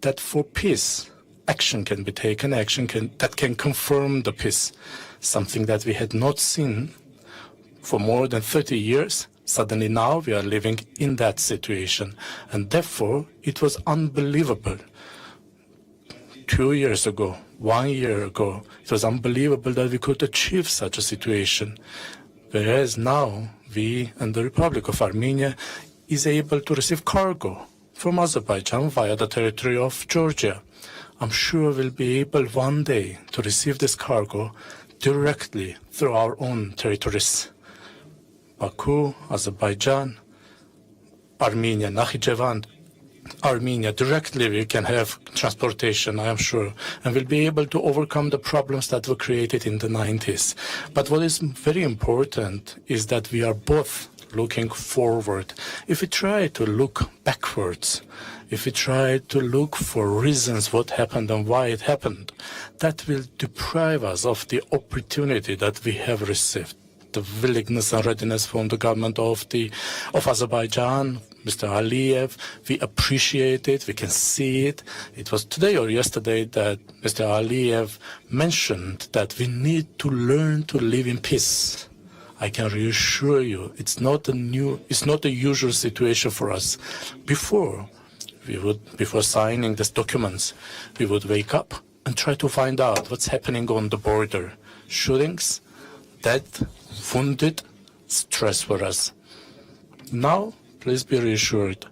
that for peace, action can be taken, that can confirm the peace, something that we had not seen for more than 30 years. Suddenly now we are living in that situation, and therefore it was unbelievable. 2 years ago, 1 year ago, it was unbelievable that we could achieve such a situation. Whereas now we and the Republic of Armenia is able to receive cargo from Azerbaijan via the territory of Georgia. I'm sure we'll be able one day to receive this cargo directly through our own territories. Baku, Azerbaijan, Armenia, Nakhichevan, Armenia, directly we can have transportation, I am sure, and we'll be able to overcome the problems that were created in the 90s. But what is very important is that we are both looking forward. If we try to look backwards, if we try to look for reasons what happened and why it happened, that will deprive us of the opportunity that we have received. The willingness and readiness from the government of Azerbaijan, Mr. Aliyev, we appreciate it, we can see it. It was today or yesterday that Mr. Aliyev mentioned that we need to learn to live in peace. I can reassure you, it's not a usual situation for us. Before signing these documents, we would wake up and try to find out what's happening on the border. Shootings, death, wounded, stress for us. Now, please be reassured,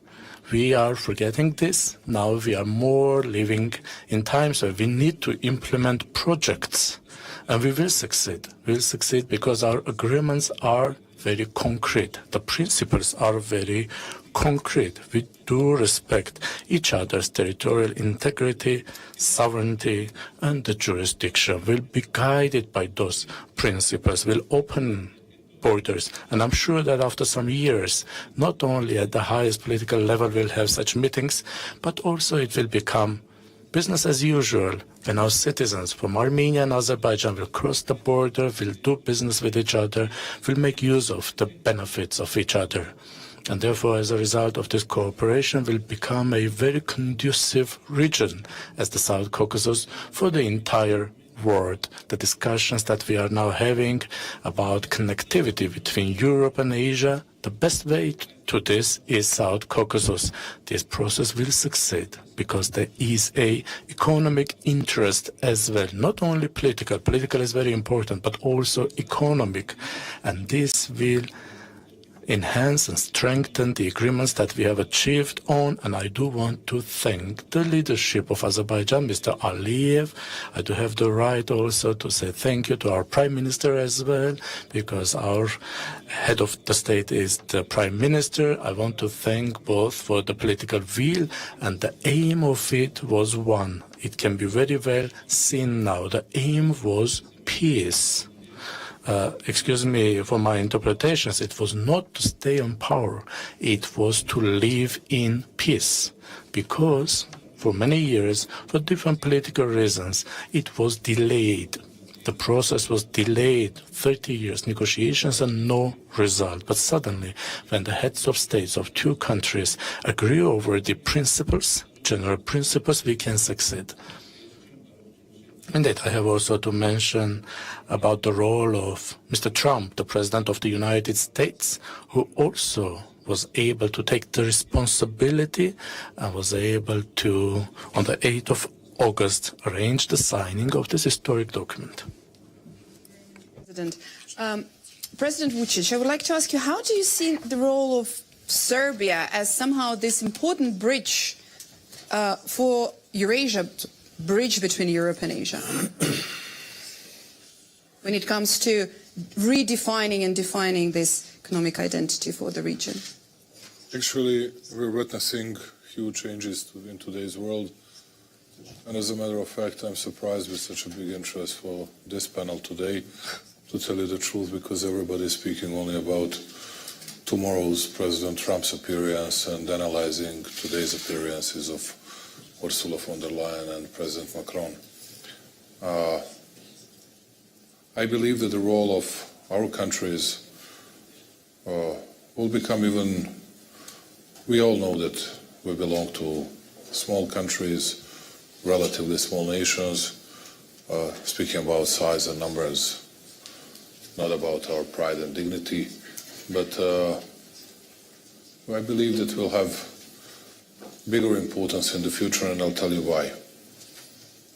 we are forgetting this. Now we are more living in times where we need to implement projects, and we will succeed. We will succeed because our agreements are very concrete. The principles are very concrete. We do respect each other's territorial integrity, sovereignty, and the jurisdiction. We'll be guided by those principles. We'll open borders. And I'm sure that after some years, not only at the highest political level we'll have such meetings, but also it will become business as usual when our citizens from Armenia and Azerbaijan will cross the border, will do business with each other, will make use of the benefits of each other. And therefore, as a result of this cooperation, will become a very conducive region as the South Caucasus for the entire world. The discussions that we are now having about connectivity between Europe and Asia, the best way to this is South Caucasus. This process will succeed because there is an economic interest as well, not only political. Political is very important, but also economic. And this will enhance and strengthen the agreements that we have achieved on, and I do want to thank the leadership of Azerbaijan, Mr. Aliyev. I do have the right also to say thank you to our Prime Minister as well, because our head of the state is the Prime Minister. I want to thank both for the political will, and the aim of it was one. It can be very well seen now. The aim was peace. Excuse me for my interpretations, it was not to stay on power, it was to live in peace, because for many years, for different political reasons, it was delayed. The process was delayed 30 years, negotiations and no result. But suddenly, when the heads of states of two countries agree over the principles, general principles, we can succeed. Indeed, I have also to mention about the role of Mr. Trump, the President of the United States, who also was able to take the responsibility and was able to, on the 8th of August, arrange the signing of this historic document. President Vučić, I would like to ask you, how do you see the role of Serbia as somehow this important bridge for Eurasia, bridge between Europe and Asia, when it comes to redefining and defining this economic identity for the region? Actually, we're witnessing huge changes in today's world. And as a matter of fact, I'm surprised with such a big interest for this panel today, to tell you the truth, because everybody is speaking only about tomorrow's President Trump's appearance and analyzing today's appearances of Ursula von der Leyen and President Macron. I believe that the role of our countries will become even, we all know that we belong to small countries, relatively small nations, speaking about size and numbers, not about our pride and dignity, but I believe that we'll have bigger importance in the future, and I'll tell you why.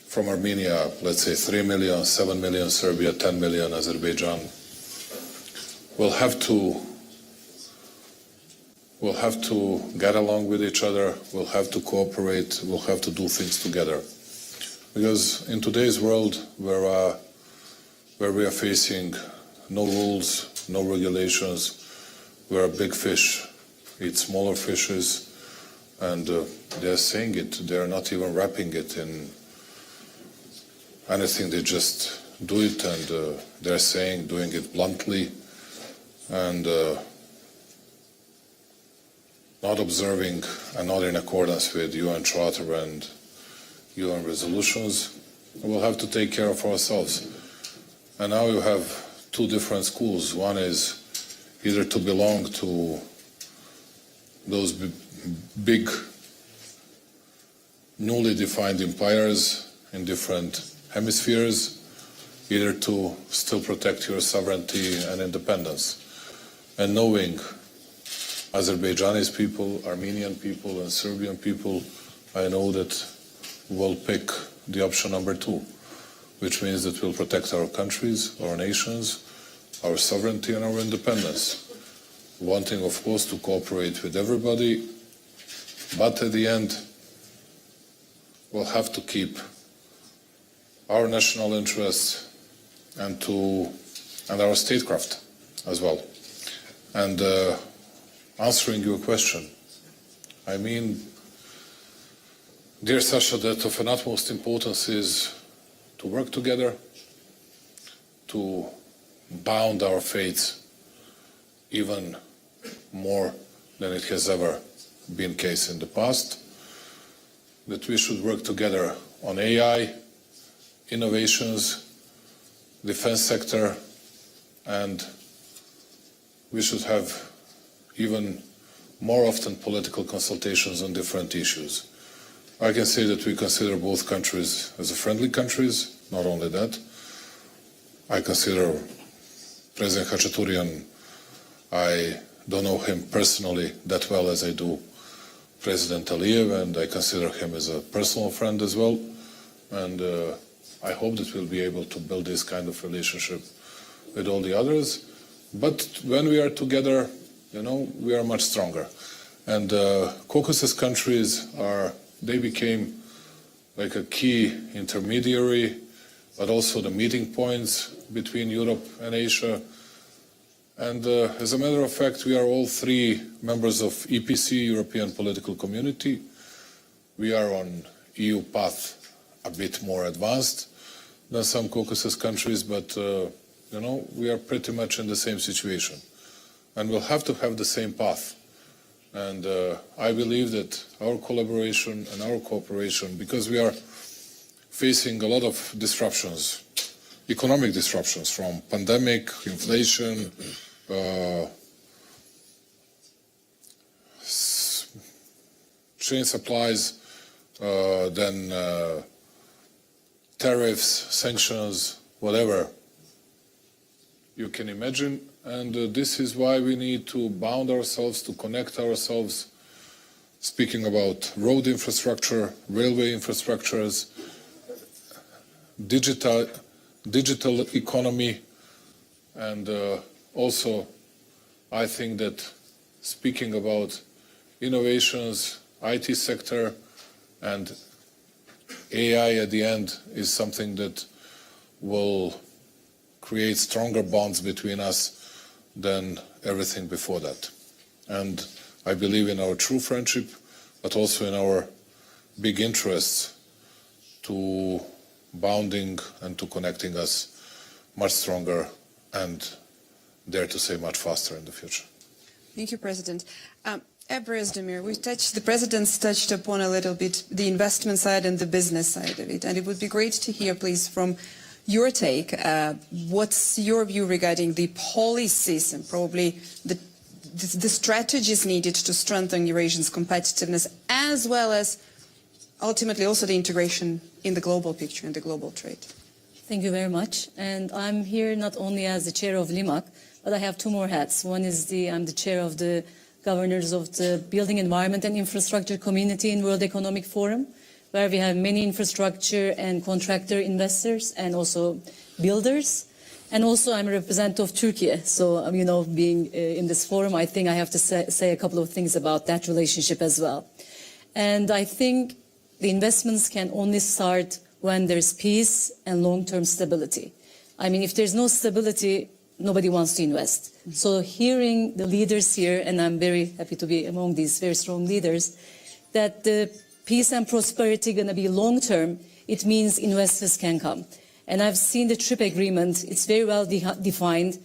From Armenia, let's say 3 million, 7 million, Serbia, 10 million, Azerbaijan, we'll have to get along with each other, we'll have to cooperate, we'll have to do things together. Because in today's world where we are facing no rules, no regulations, where a big fish eats smaller fishes, and they're saying it, they're not even wrapping it in anything, they just do it, and they're doing it bluntly, and not observing and not in accordance with UN Charter and UN resolutions. We'll have to take care of ourselves. And now you have two different schools. One is either to belong to those big, newly defined empires in different hemispheres, either to still protect your sovereignty and independence. And knowing Azerbaijani people, Armenian people, and Serbian people, I know that we'll pick the option number 2, which means that we'll protect our countries, our nations, our sovereignty and our independence, wanting, of course, to cooperate with everybody, but at the end, we'll have to keep our national interests and our statecraft as well. And answering your question, I mean, dear Sasha, that of an utmost importance is to work together, to bound our fates even more than it has ever been case in the past, that we should work together on AI, innovations, defense sector, and we should have even more often political consultations on different issues. I can say that we consider both countries as friendly countries, not only that. I consider President Khachaturian, I don't know him personally that well as I do President Aliyev, and I consider him as a personal friend as well. And I hope that we'll be able to build this kind of relationship with all the others. But when we are together, we are much stronger. And Caucasus countries they became like a key intermediary, but also the meeting points between Europe and Asia. And as a matter of fact, we are all 3 members of EPC, European Political Community. We are on EU path a bit more advanced than some Caucasus countries, but we are pretty much in the same situation. And we'll have to have the same path. And I believe that our collaboration and our cooperation, because we are facing a lot of disruptions, economic disruptions from pandemic, inflation, chain supplies, then tariffs, sanctions, whatever you can imagine. And this is why we need to bound ourselves, to connect ourselves, speaking about road infrastructure, railway infrastructures, digital economy, and also I think that speaking about innovations, IT sector, and AI at the end is something that will create stronger bonds between us than everything before that. And I believe in our true friendship, but also in our big interests to bounding and to connecting us much stronger and, dare to say, much faster in the future. Thank you, President. Özdemir, the President's touched upon a little bit the investment side and the business side of it, and it would be great to hear, please, from your take. What's your view regarding the policies and probably the strategies needed to strengthen Eurasia's competitiveness, as well as ultimately also the integration in the global picture, in the global trade. Thank you very much. And I'm here not only as the chair of LIMAC, but I have two more hats. One is I'm the chair of the governors of the Building Environment and Infrastructure Community in World Economic Forum, where we have many infrastructure and contractor investors and also builders. And also I'm a representative of Turkey. So, being in this forum, I think I have to say a couple of things about that relationship as well. And I think the investments can only start when there's peace and long-term stability. I mean, if there's no stability, nobody wants to invest. So hearing the leaders here, and I'm very happy to be among these very strong leaders, that the peace and prosperity going to be long-term, it means investors can come. And I've seen the TRIP agreement. It's very well defined.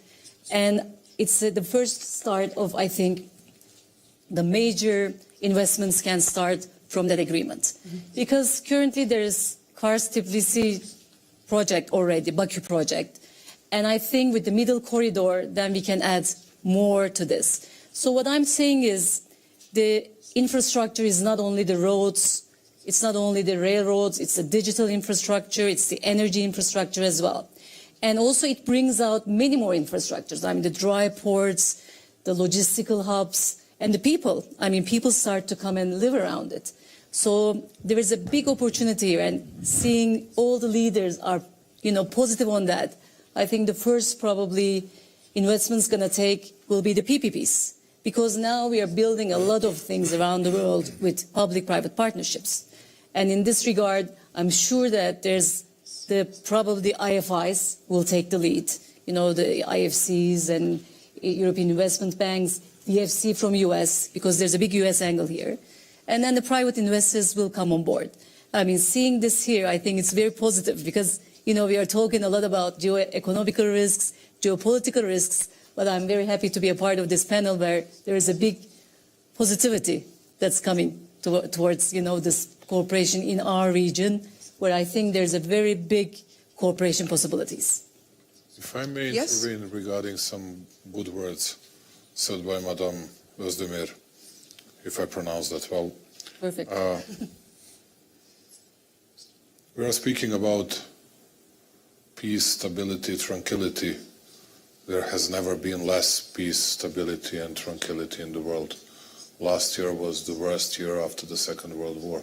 And it's the first start of, I think, the major investments can start from that agreement. Because currently there is Kars Tbilisi project already, Baku project. And I think with the middle corridor, then we can add more to this. So what I'm saying is the infrastructure is not only the roads, it's not only the railroads, it's the digital infrastructure, it's the energy infrastructure as well. And also it brings out many more infrastructures. I mean, the dry ports, the logistical hubs, and the people. I mean, people start to come and live around it. So there is a big opportunity here, and seeing all the leaders are, positive on that. I think the first probably investments going to take will be the PPPs, because now we are building a lot of things around the world with public-private partnerships. And in this regard, I'm sure that there's probably IFIs will take the lead, the IFCs and European investment banks, the FC from US, because there's a big US angle here. And then the private investors will come on board. I mean, seeing this here, I think it's very positive because, we are talking a lot about geo-economical risks, geopolitical risks, but I'm very happy to be a part of this panel where there is a big positivity that's coming towards, this cooperation in our region, where I think there's a very big cooperation possibilities. If I may Yes? intervene regarding some good words said by Madame Özdemir, if I pronounce that well. Perfect. We are speaking about peace, stability, tranquility. There has never been less peace, stability, and tranquility in the world. Last year was the worst year after the Second World War,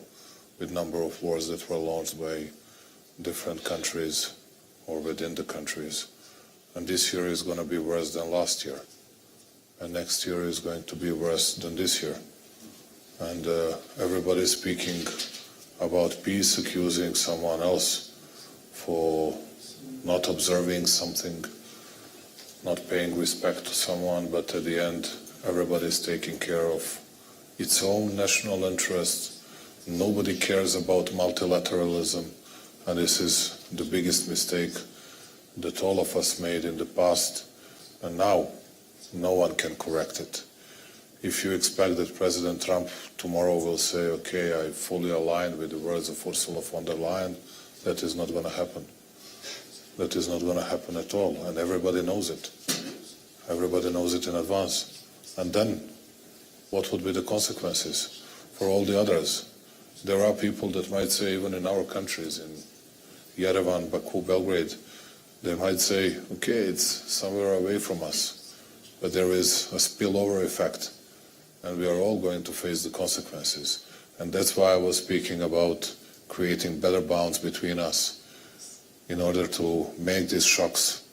with number of wars that were launched by different countries or within the countries. And this year is going to be worse than last year. And next year is going to be worse than this year. And everybody is speaking about peace, accusing someone else for not observing something, not paying respect to someone, but at the end, everybody is taking care of its own national interests. Nobody cares about multilateralism, and this is the biggest mistake that all of us made in the past, and now no one can correct it. If you expect that President Trump tomorrow will say, okay, I fully align with the words of Ursula von der Leyen, that is not going to happen. That is not going to happen at all, and everybody knows it. Everybody knows it in advance. And then, what would be the consequences for all the others? There are people that might say, even in our countries, in Yerevan, Baku, Belgrade, they might say, okay, it's somewhere away from us, but there is a spillover effect, and we are all going to face the consequences. And that's why I was speaking about creating better bonds between us in order to make these shocks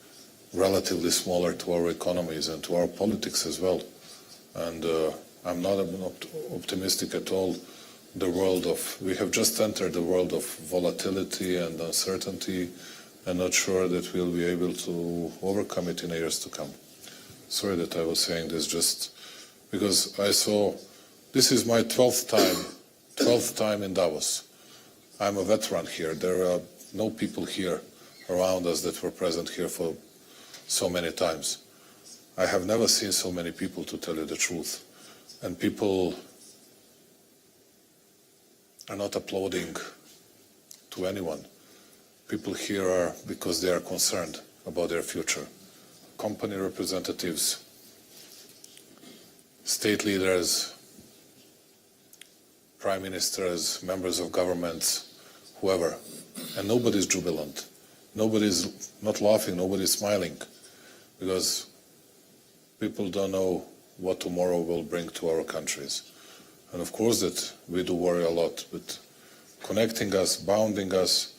relatively smaller to our economies and to our politics as well. And I'm not optimistic at all. We have just entered the world of volatility and uncertainty, and not sure that we'll be able to overcome it in years to come. Sorry that I was saying this just because I saw, this is my 12th time in Davos. I'm a veteran here. There are no people here around us that were present here for so many times. I have never seen so many people, to tell you the truth. And people are not applauding to anyone. People here are because they are concerned about their future. Company representatives, state leaders, prime ministers, members of governments, whoever, and nobody's jubilant. Nobody's not laughing, nobody's smiling, because people don't know what tomorrow will bring to our countries. And of course that we do worry a lot, but connecting us, bounding us,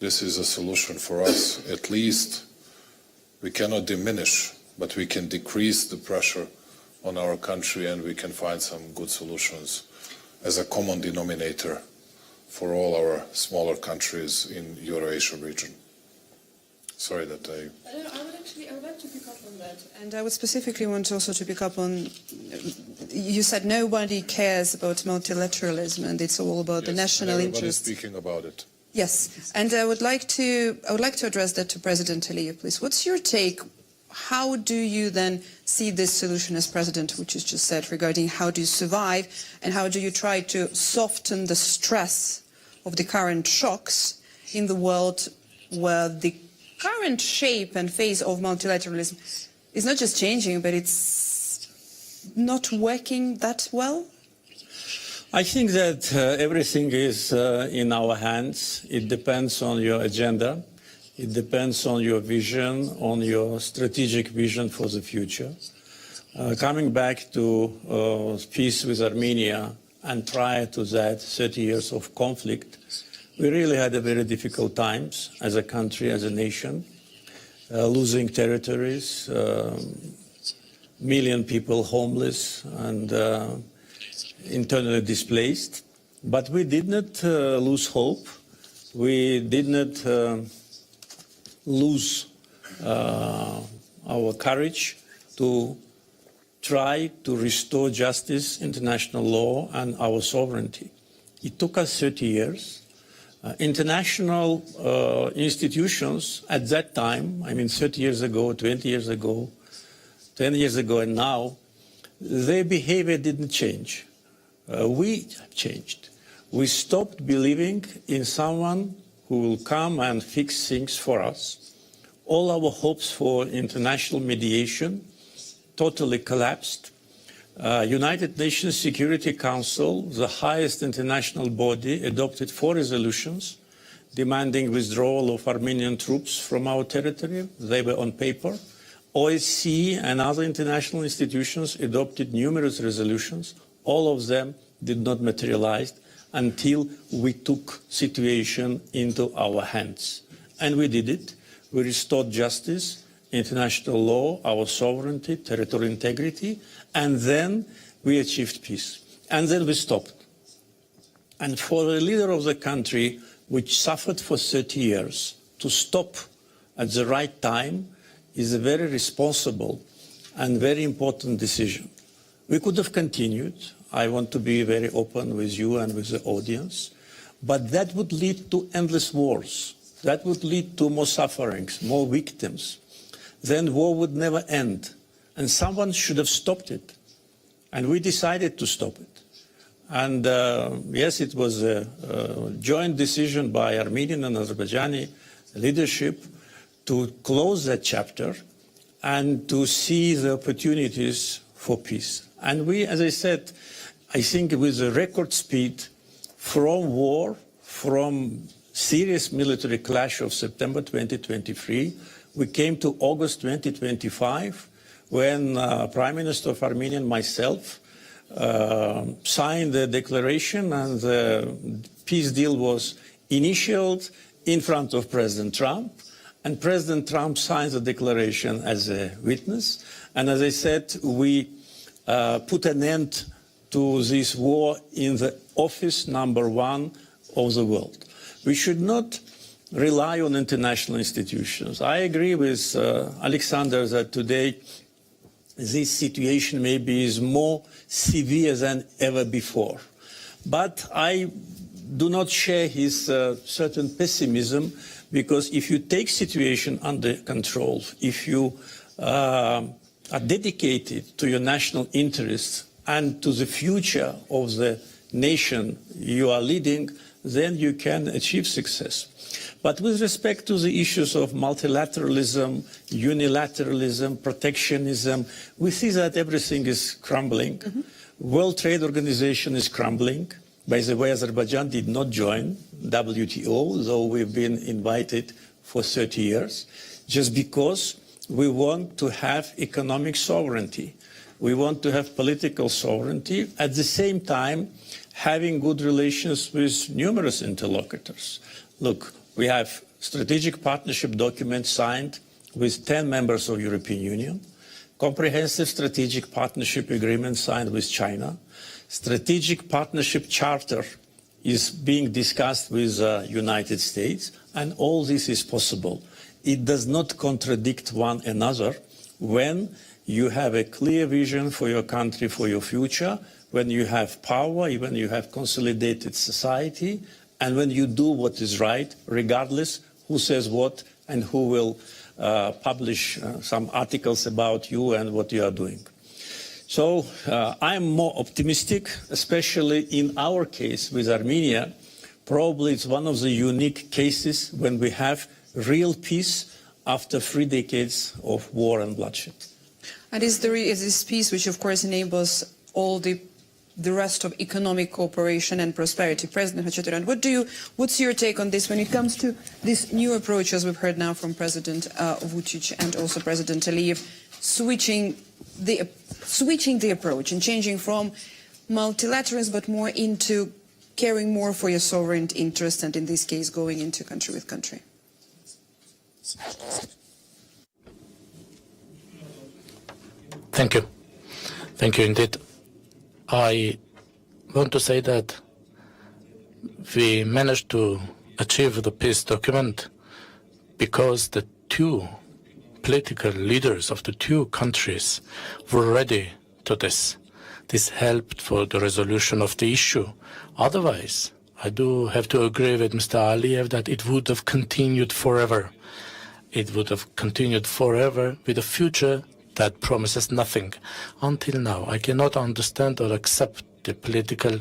this is a solution for us. At least we cannot diminish, but we can decrease the pressure on our country, and we can find some good solutions as a common denominator for all our smaller countries in Eurasia region. Sorry that I would like to pick up on that. And I would specifically want also to pick up on, you said nobody cares about multilateralism and it's all about the national everybody's interest. speaking about it. Yes, and I would like to address that to President Aliyev, please. What's your take? How do you then see this solution as President, which is just said, regarding how do you survive and how do you try to soften the stress of the current shocks in the world where the current shape and phase of multilateralism is not just changing, but it's not working that well? I think that everything is in our hands. It depends on your agenda. It depends on your vision, on your strategic vision for the future. Coming back to peace with Armenia and prior to that, 30 years of conflict, we really had a very difficult times as a country, as a nation, losing territories, million people homeless and internally displaced. But we did not lose hope. We did not lose our courage to try to restore justice, international law, and our sovereignty. It took us 30 years. International institutions at that time, I mean 30 years ago, 20 years ago, 10 years ago and now, their behavior didn't change. We changed. We stopped believing in someone who will come and fix things for us. All our hopes for international mediation totally collapsed. United Nations Security Council, the highest international body, adopted 4 resolutions demanding withdrawal of Armenian troops from our territory. They were on paper. OSCE and other international institutions adopted numerous resolutions. All of them did not materialize until we took situation into our hands. And we did it. We restored justice, international law, our sovereignty, territorial integrity, and then we achieved peace. And then we stopped. And for the leader of the country, which suffered for 30 years, to stop at the right time is a very responsible and very important decision. We could have continued. I want to be very open with you and with the audience, but that would lead to endless wars. That would lead to more sufferings, more victims. Then war would never end. And someone should have stopped it. And we decided to stop it. And yes, it was a joint decision by Armenian and Azerbaijani leadership to close that chapter and to see the opportunities for peace. And we, as I said, I think with a record speed from war, from serious military clash of September 2023, we came to August 2025, when Prime Minister of Armenia and myself signed the declaration, and the peace deal was initialed in front of President Trump. And President Trump signed the declaration as a witness. And as I said, we put an end to this war in the office #1 of the world. We should not rely on international institutions. I agree with Alexander that today this situation maybe is more severe than ever before. But I do not share his certain pessimism, because if you take situation under control, if you are dedicated to your national interests and to the future of the nation you are leading, then you can achieve success. But with respect to the issues of multilateralism, unilateralism, protectionism, we see that everything is crumbling. World Trade Organization is crumbling. By the way, Azerbaijan did not join WTO, though we've been invited for 30 years, just because we want to have economic sovereignty. We want to have political sovereignty, at the same time having good relations with numerous interlocutors. Look, we have strategic partnership documents signed with 10 members of the European Union, comprehensive strategic partnership agreement signed with China, strategic partnership charter is being discussed with the United States, and all this is possible. It does not contradict one another when you have a clear vision for your country, for your future, when you have power, when you have consolidated society, and when you do what is right, regardless who says what and who will publish some articles about you and what you are doing. So I'm more optimistic, especially in our case with Armenia. Probably it's one of the unique cases when we have real peace after 3 decades of war and bloodshed. And is this peace which, of course, enables all the rest of economic cooperation and prosperity? President Khachaturian, what's your take on this when it comes to this new approach, as we've heard now from President Vučić and also President Aliyev, switching the approach and changing from multilateralism but more into caring more for your sovereign interest, and in this case going into country with country? Thank you. Thank you indeed. I want to say that we managed to achieve the peace document because the two political leaders of the two countries were ready to this. This helped for the resolution of the issue. Otherwise, I do have to agree with Mr. Aliyev that it would have continued forever. It would have continued forever with a future that promises nothing. Until now, I cannot understand or accept the political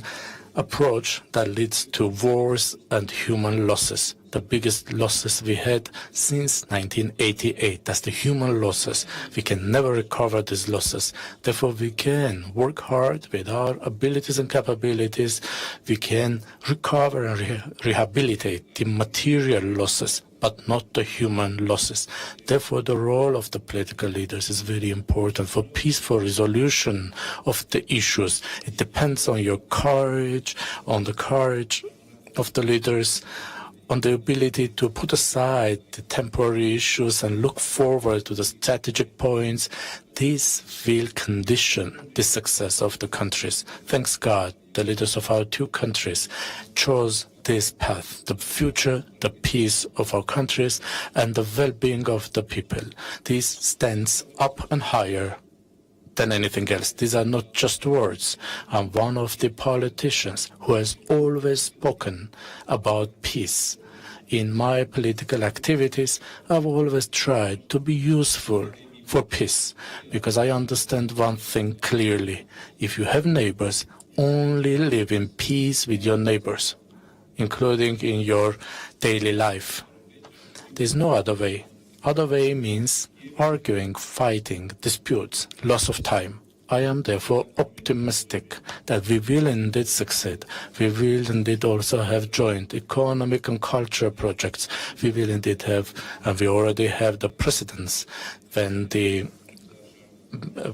approach that leads to wars and human losses. The biggest losses we had since 1988. That's the human losses. We can never recover these losses. Therefore, we can work hard with our abilities and capabilities. We can recover and rehabilitate the material losses, but not the human losses. Therefore, the role of the political leaders is very important for peaceful resolution of the issues. It depends on your courage, on the courage of the leaders, on the ability to put aside the temporary issues and look forward to the strategic points. This will condition the success of the countries. Thanks God, the leaders of our two countries chose this path, the future, the peace of our countries, and the well-being of the people. This stands up and higher than anything else. These are not just words. I'm one of the politicians who has always spoken about peace. In my political activities, I've always tried to be useful for peace, because I understand one thing clearly. If you have neighbors, only live in peace with your neighbors, including in your daily life. There's no other way. Other way means arguing, fighting, disputes, loss of time. I am therefore optimistic that we will indeed succeed. We will indeed also have joint economic and cultural projects. We will indeed have, and we already have, the precedents when the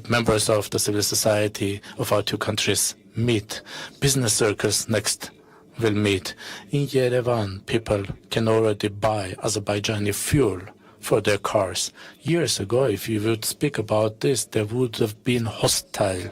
members of the civil society of our two countries meet. Business circles next will meet. In Yerevan, people can already buy Azerbaijani fuel for their cars. Years ago, if you would speak about this, there would have been hostile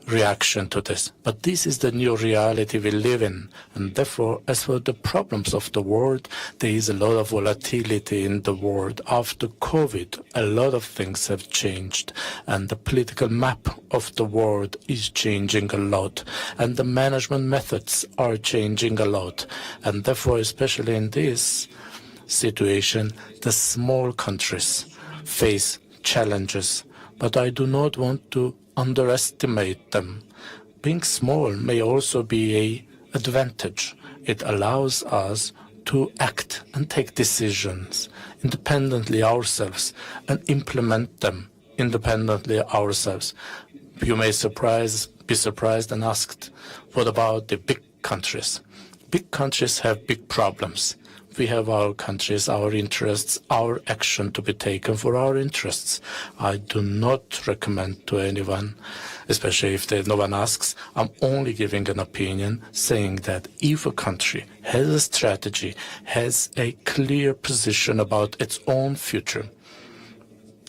reaction to this. But this is the new reality we live in. And therefore, as for the problems of the world, there is a lot of volatility in the world. After COVID, a lot of things have changed. And the political map of the world is changing a lot. And the management methods are changing a lot. And therefore, especially in this situation, the small countries face challenges, but I do not want to underestimate them. Being small may also be an advantage. It allows us to act and take decisions independently ourselves and implement them independently ourselves. You may be surprised and asked, what about the big countries. Big countries have big problems. We have our countries, our interests, our action to be taken for our interests. I do not recommend to anyone, especially if no one asks, I'm only giving an opinion saying that if a country has a strategy, has a clear position about its own future,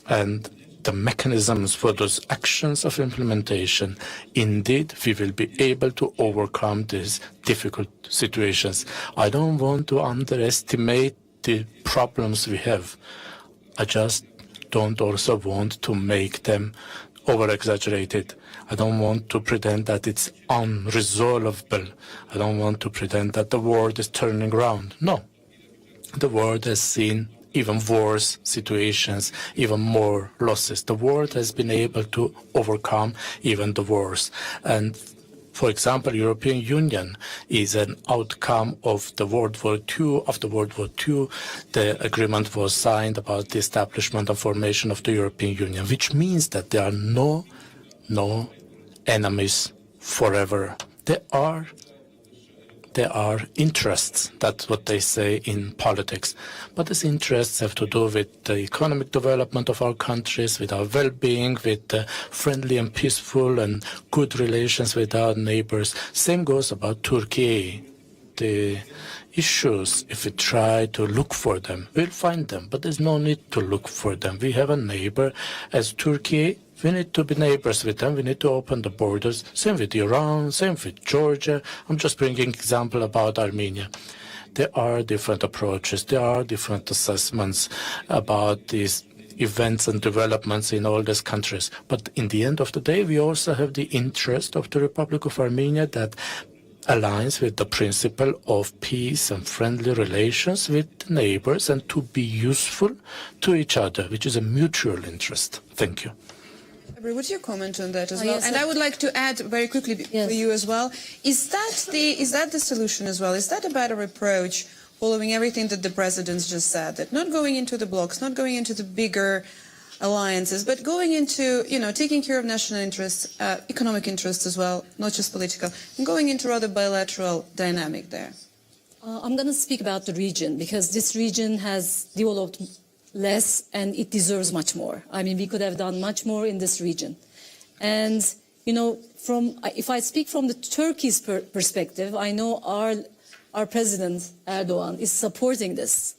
and the mechanisms for those actions of implementation, indeed, we will be able to overcome these difficult situations. I don't want to underestimate the problems we have. I just don't also want to make them over-exaggerated. I don't want to pretend that it's unresolvable. I don't want to pretend that the world is turning around. No, the world has seen even worse situations, even more losses. The world has been able to overcome even the worst. And for example, European Union is an outcome of the World War II. After World War II, the agreement was signed about the establishment and formation of the European Union, which means that there are no enemies forever. There are interests. That's what they say in politics. But these interests have to do with the economic development of our countries, with our well-being, with friendly and peaceful and good relations with our neighbors. Same goes about Turkey. The issues, if we try to look for them, we'll find them. But there's no need to look for them. We have a neighbor as Turkey. We need to be neighbors with them. We need to open the borders. Same with Iran, same with Georgia. I'm just bringing example about Armenia. There are different approaches. There are different assessments about these events and developments in all these countries. But in the end of the day, we also have the interest of the Republic of Armenia that aligns with the principle of peace and friendly relations with neighbors and to be useful to each other, which is a mutual interest. Thank you. Would you comment on that as well? Yes, And I would like to add very quickly for you as well. Is that the solution as well? Is that a better approach, following everything that the presidents just said, that not going into the blocs, not going into the bigger alliances, but going into, taking care of national interests, economic interests as well, not just political, and going into rather bilateral dynamic there? I'm going to speak about the region because this region has developed less and it deserves much more. I mean, we could have done much more in this region. And, if I speak from the Turkey's perspective, I know our president, Erdogan, is supporting this.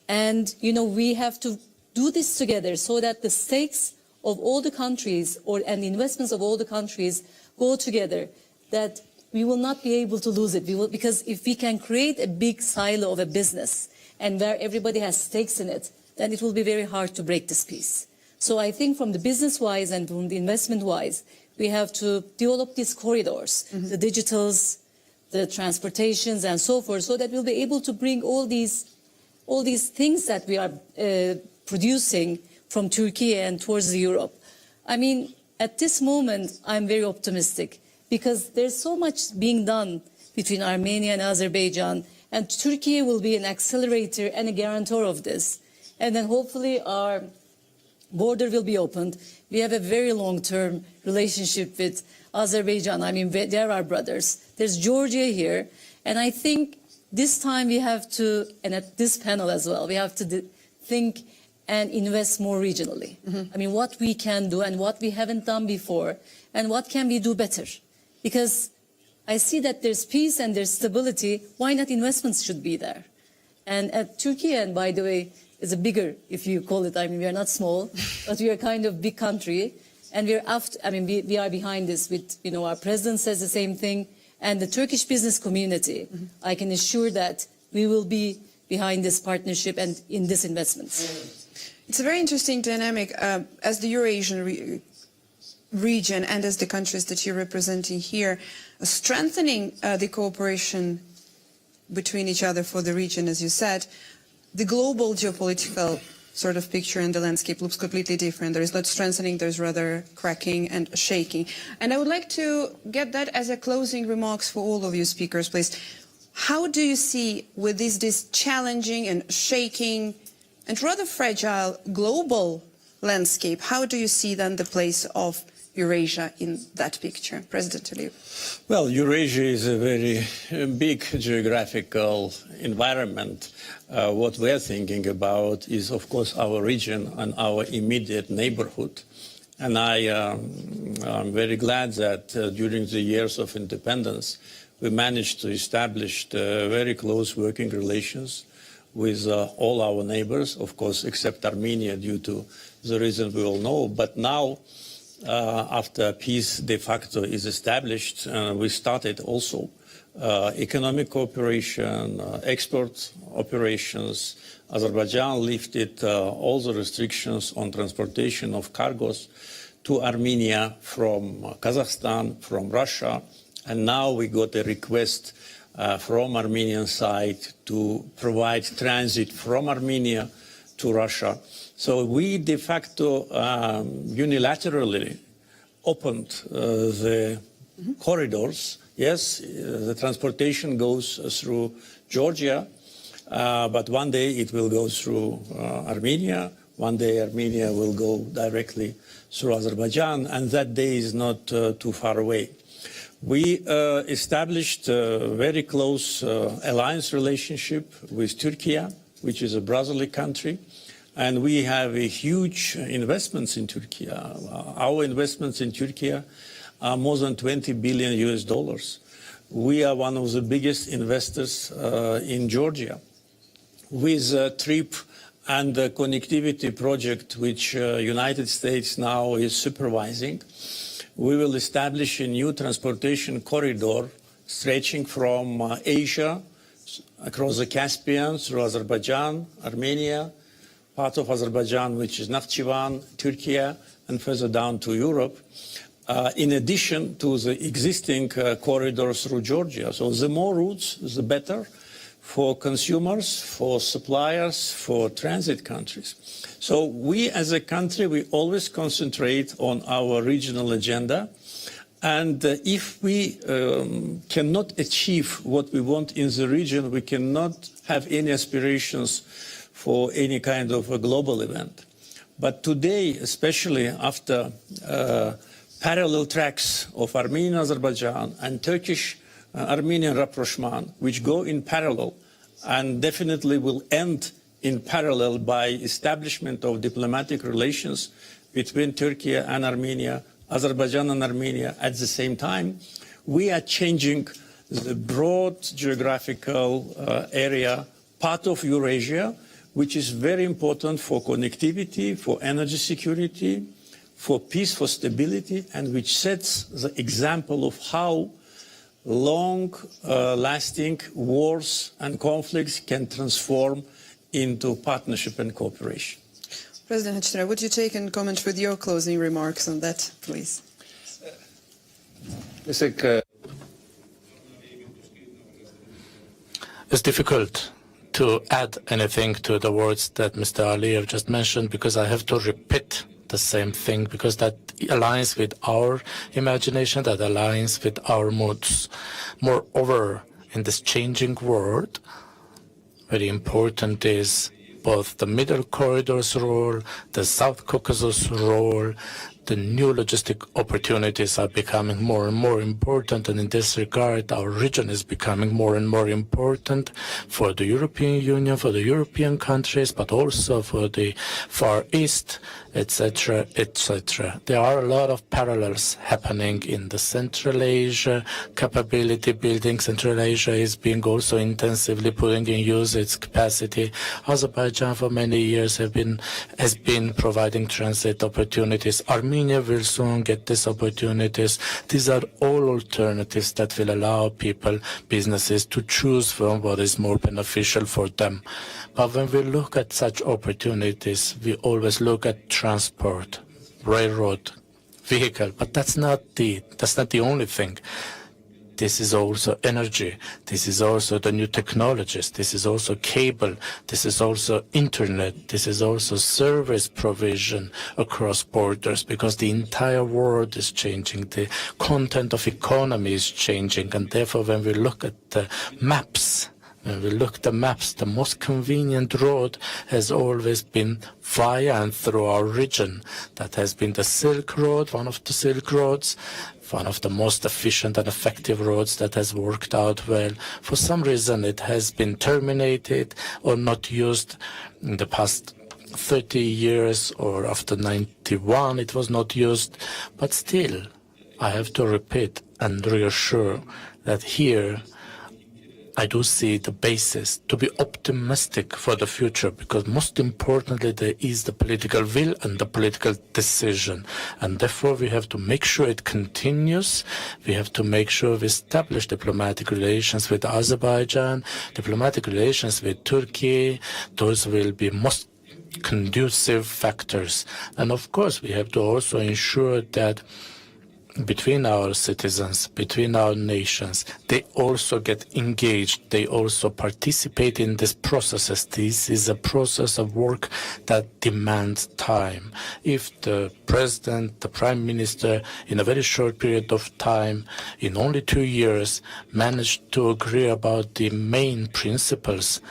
And, we have to do this together so that the stakes of all the countries and the investments of all the countries go together, that we will not be able to lose it. Because if we can create a big silo of a business and where everybody has stakes in it, then it will be very hard to break this peace. So I think from the business-wise and from the investment-wise, we have to develop these corridors, the digitals, the transportations and so forth, so that we'll be able to bring all these things that we are producing from Turkey and towards Europe. I mean, at this moment, I'm very optimistic because there's so much being done between Armenia and Azerbaijan, and Turkey will be an accelerator and a guarantor of this. And then hopefully our border will be opened. We have a very long-term relationship with Azerbaijan. I mean, they're our brothers. There's Georgia here. And I think this time we have to, and at this panel as well, we have to think and invest more regionally. I mean, what we can do and what we haven't done before, and what can we do better? Because I see that there's peace and there's stability. Why not investments should be there? And at Turkey, and by the way, is a bigger, if you call it, I mean, we are not small, but we are kind of big country. And we're after, I mean, we are behind this with, our president says the same thing. And the Turkish business community, I can assure that we will be behind this partnership and in this investments. It's a very interesting dynamic as the Eurasian region and as the countries that you're representing here, strengthening the cooperation between each other for the region, as you said. The global geopolitical sort of picture and the landscape looks completely different. There is not strengthening, there's rather cracking and shaking. And I would like to get that as a closing remarks for all of you speakers, please. How do you see with this challenging and shaking and rather fragile global landscape, how do you see then the place of Eurasia in that picture? President Aliyev. Well, Eurasia is a very big geographical environment. What we're thinking about is, of course, our region and our immediate neighborhood. And I'm very glad that during the years of independence, we managed to establish very close working relations with all our neighbors, of course, except Armenia, due to the reason we all know. But now, after peace de facto is established, we started also economic cooperation, export operations. Azerbaijan lifted all the restrictions on transportation of cargoes to Armenia from Kazakhstan, from Russia, and now we got a request from Armenian side to provide transit from Armenia to Russia. So we de facto unilaterally opened the corridors. Yes, the transportation goes through Georgia, but one day it will go through Armenia. One day Armenia will go directly through Azerbaijan, and that day is not too far away. We established a very close alliance relationship with Turkey, which is a brotherly country, and we have a huge investments in Turkey. Our investments in Turkey are more than $20 billion US. We are one of the biggest investors in Georgia. With a TRIP and the connectivity project, which United States now is supervising, we will establish a new transportation corridor stretching from Asia across the Caspian through Azerbaijan, Armenia, part of Azerbaijan, which is Nakhchivan, Turkey, and further down to Europe, in addition to the existing corridor through Georgia. So the more routes, the better for consumers, for suppliers, for transit countries. So we as a country, we always concentrate on our regional agenda. And if we cannot achieve what we want in the region, we cannot have any aspirations for any kind of a global event. But today, especially after parallel tracks of Armenian Azerbaijan and Turkish Armenian rapprochement, which go in parallel and definitely will end in parallel by establishment of diplomatic relations between Turkey and Armenia, Azerbaijan and Armenia at the same time, we are changing the broad geographical area, part of Eurasia, which is very important for connectivity, for energy security, for peace, for stability, and which sets the example of how long-lasting wars and conflicts can transform into partnership and cooperation. President Hachitara, would you take and comment with your closing remarks on that, please? It's difficult to add anything to the words that Mr. Aliyev just mentioned, because I have to repeat the same thing, because that aligns with our imagination, that aligns with our moods. Moreover, in this changing world, very important is both the Middle Corridor's role, the South Caucasus role. The new logistic opportunities are becoming more and more important, and in this regard, our region is becoming more and more important for the European Union, for the European countries, but also for the Far East, etc., etc. There are a lot of parallels happening in the Central Asia capability building. Central Asia is being also intensively putting in use its capacity. Azerbaijan for many years has been providing transit opportunities. Armenia will soon get these opportunities. These are all alternatives that will allow people, businesses, to choose from what is more beneficial for them. But when we look at such opportunities, we always look at transport, railroad, vehicle. But that's not the only thing. This is also energy. This is also the new technologies. This is also cable. This is also internet. This is also service provision across borders, because the entire world is changing. The content of economy is changing. And therefore, when we look at the maps When we look at the maps, the most convenient road has always been via and through our region. That has been the Silk Road, one of the Silk Roads, one of the most efficient and effective roads that has worked out well. For some reason, it has been terminated or not used in the past 30 years, or after 91 it was not used. But still, I have to repeat and reassure that here I do see the basis to be optimistic for the future, because most importantly there is the political will and the political decision, and therefore we have to make sure it continues. We have to make sure we establish diplomatic relations with Azerbaijan, diplomatic relations with Turkey. Those will be most conducive factors. And of course we have to also ensure that between our citizens, between our nations, they also get engaged, they also participate in these processes. This is a process of work that demands time. If the president, the prime minister, in a very short period of time, in only 2 years, managed to agree about the main principles,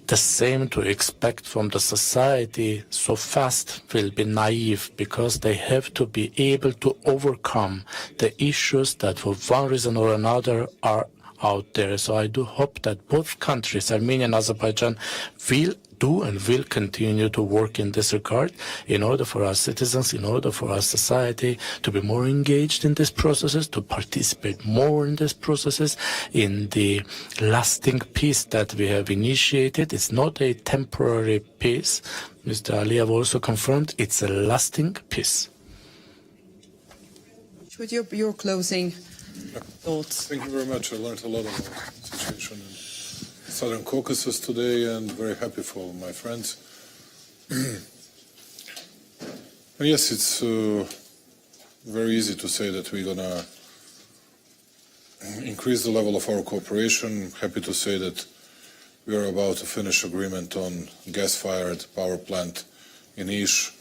the same to expect from the society so fast will be naive, because they have to be able to overcome the issues that for one reason or another are out there. So I do hope that both countries, Armenia and Azerbaijan, will do and will continue to work in this regard, in order for our citizens, in order for our society to be more engaged in these processes, to participate more in these processes, in the lasting peace that we have initiated. It's not a temporary peace. Mr. Aliyev also confirmed it's a lasting peace. With your closing thoughts. Thank you very much. I learned a lot about the situation in Southern Caucasus today, and very happy for my friends. And yes, it's very easy to say that we're going to increase the level of our cooperation. Happy to say that we are about to finish agreement on gas-fired power plant in Ish.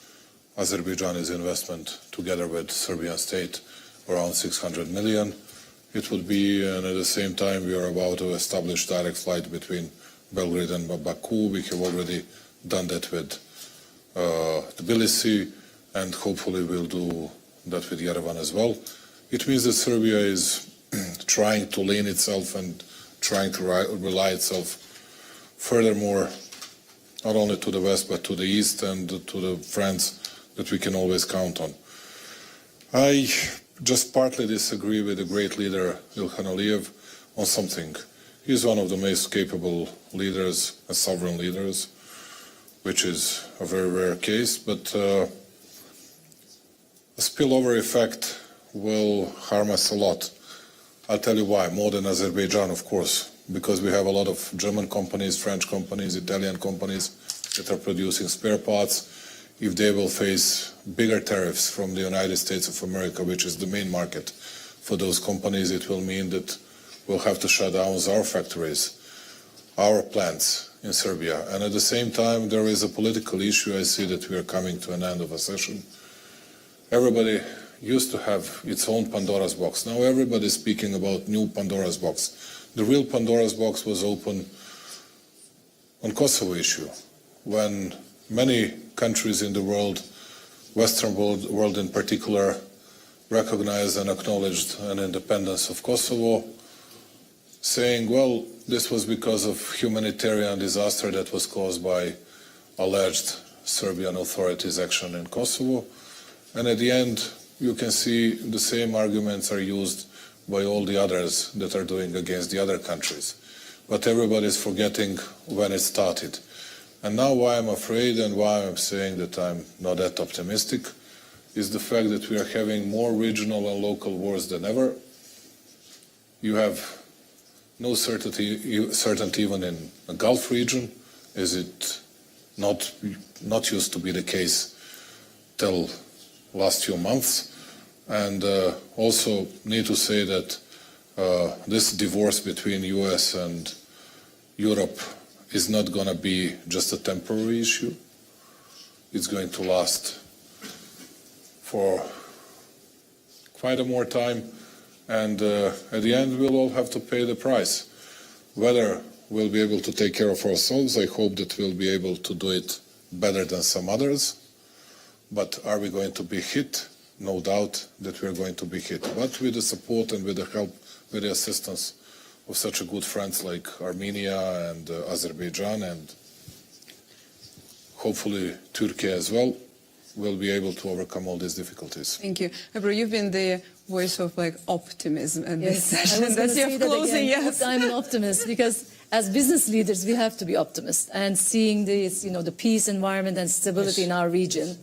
Azerbaijan's investment together with Serbian state around 600 million. It would be, and at the same time we are about to establish direct flight between Belgrade and Baku. We have already done that with Tbilisi, and hopefully we'll do that with Yerevan as well. It means that Serbia is trying to lean itself and trying to rely itself furthermore, not only to the west but to the east and to the friends that we can always count on. I just partly disagree with the great leader Ilham Aliyev on something. He is one of the most capable leaders and sovereign leaders, which is a very rare case, but a spillover effect will harm us a lot. I'll tell you why, more than Azerbaijan, of course, because we have a lot of German companies, French companies, Italian companies that are producing spare parts. If they will face bigger tariffs from the United States of America, which is the main market for those companies, it will mean that we'll have to shut down our factories, our plants in Serbia. And at the same time, there is a political issue. I see that we are coming to an end of a session. Everybody used to have its own Pandora's box. Now everybody is speaking about new Pandora's box. The real Pandora's box was open on Kosovo issue, when many countries in the world, Western world in particular, recognized and acknowledged an independence of Kosovo, saying, well, this was because of humanitarian disaster that was caused by alleged Serbian authorities' action in Kosovo. And at the end, you can see the same arguments are used by all the others that are doing against the other countries. But everybody is forgetting when it started. And now why I'm afraid and why I'm saying that I'm not that optimistic is the fact that we are having more regional and local wars than ever. You have no certainty even in the Gulf region, as it not used to be the case till last few months. And also need to say that this divorce between US and Europe is not going to be just a temporary issue. It's going to last for quite a more time, and at the end we'll all have to pay the price. Whether we'll be able to take care of ourselves, I hope that we'll be able to do it better than some others. But are we going to be hit? No doubt that we're going to be hit. But with the support and with the help, with the assistance of such a good friends like Armenia and Azerbaijan and hopefully Turkey as well, we'll be able to overcome all these difficulties. Thank you. Ebru, you've been the voice of optimism in this Yes, I session. was That's gonna your say that closing, again. yes. I'm an optimist because as business leaders, we have to be optimists and seeing this, the peace, environment and stability in our region.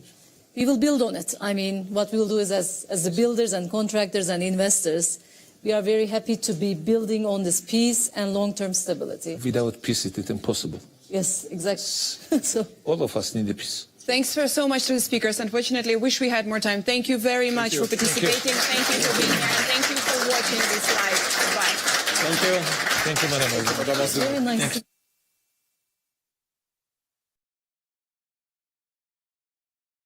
We will build on it. I mean, what we will do is as the builders and contractors and investors, we are very happy to be building on this peace and long-term stability. Without peace, it is impossible. Yes, exactly. So. All of us need the peace. Thanks so much to the speakers. Unfortunately, I wish we had more time. Thank you very much for participating. Thank you for being here. And thank you for watching this live. Bye. Thank you. Thank you, Madam. Very nice.